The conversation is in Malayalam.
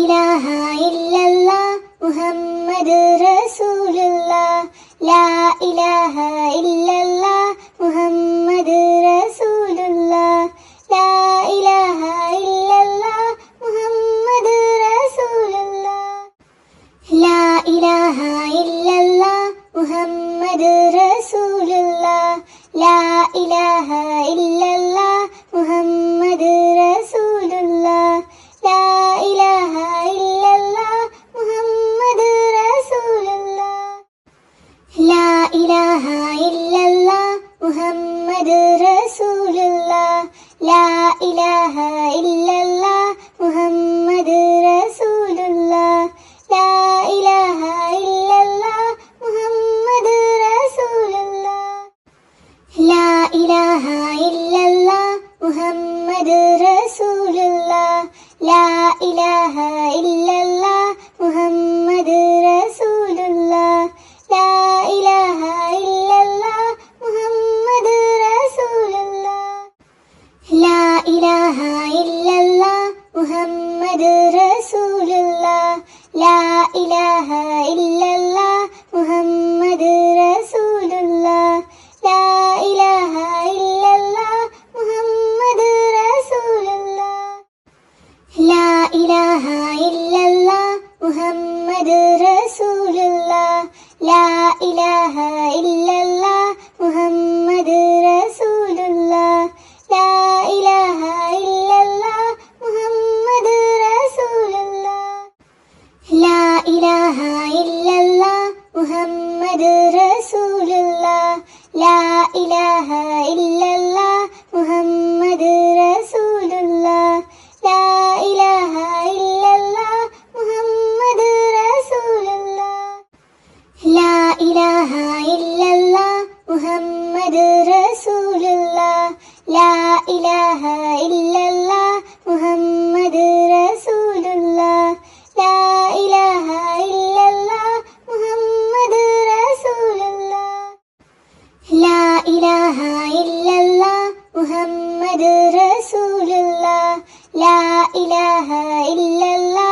ഇലാഹ ഇല്ലല്ലാഹ് മുഹമ്മദ് റസൂലുള്ളാഹ്. ലാ ഇലാഹ ഇല്ലല്ലാഹ് മുഹമ്മദ് റസൂലുള്ളാഹ്. ലാ ഇലാഹ ഇല്ലല്ലാഹ് മുഹമ്മദ് റസൂലുള്ളാഹ്. ലാ ഇലാഹ ഇല്ലല്ലാഹ് മുഹമ്മദ് റസൂലുള്ളാഹ്. ലാ ഇലാഹ ഇല്ലല്ലാഹ് മുഹമ്മദ് റസൂലുള്ളാഹ്. ലാ ഇലാഹ ഇല്ലല്ലാഹ് മുഹമ്മദ് റസൂലുള്ളാഹ്. ലാ ഇലാഹ ഇല്ലല്ലാഹ് മുഹമ്മദ് റസൂലുള്ളാഹ്. ലാ ഇലാഹ ഇല്ലല്ലാഹ് മുഹമ്മദ് റസൂലുള്ളാഹ്. ലാ ഇലാഹ ഇല്ലല്ലാഹ് മുഹമ്മദ് റസൂലുള്ളാഹ്. ലാ ഇലാഹ ഇല്ലല്ലാഹ് മുഹമ്മദ് റസൂലുള്ളാഹ്. ലാ ഇലാഹ ഇല്ലല്ലാഹ് മുഹമ്മദ് റസൂലുള്ളാഹ്. ലാ ഇലാഹ ഇല്ലല്ലാഹ് മുഹമ്മദ് റസൂലുള്ളാഹ്. ലാ ഇലാഹ ഇല്ലല്ലാഹ് മുഹമ്മദ് റസൂലുള്ളാഹ്. ലാ ഇലാഹ ഇല്ലല്ലാഹ് മുഹമ്മദ് റസൂലുള്ളാഹ്. ലാ ഇലാഹ ഇല്ലല്ലാഹ് മുഹമ്മദ് റസൂലുള്ളാഹ്. ലാ ഇലാഹ ഇല്ലല്ലാഹ് മുഹമ്മദ് റസൂലുള്ളാഹ്. ലാ ഇലാഹ ഇല്ലല്ലാഹ് മുഹമ്മദ് റസൂലുള്ളാഹ്. ലാ ഇലാഹ ഇല്ലല്ലാഹ് മുഹമ്മദ് റസൂലുള്ളാഹ്. ലാ ഇലാഹ ഇല്ലല്ലാഹ് മുഹമ്മദ് റസൂലുള്ളാഹ്. ലാ ഇലാഹ ഇല്ലല്ലാഹ് മുഹമ്മദ് റസൂലുള്ളാഹ്. ലാ ഇലാഹ ഇല്ലല്ലാഹ് മുഹമ്മദ് റസൂലുള്ളാഹ്. ലാ ഇലാഹ ഇല്ലല്ലാഹ് മുഹമ്മദ് റസൂലുള്ളാഹ്. ലാ ഇലാഹ ഇല്ലല്ലാഹ് മുഹമ്മദ് റസൂലുള്ളാഹ്. ലാ ഇലാഹ ഇല്ലല്ലാഹ് മുഹമ്മദ് റസൂലുള്ളാഹ്. ലാ ഇലാഹ ഇല്ലല്ലാഹ് മുഹമ്മദ് റസൂലുള്ളാഹ്. ലാ ഇലാഹ ഇല്ലല്ലാഹ്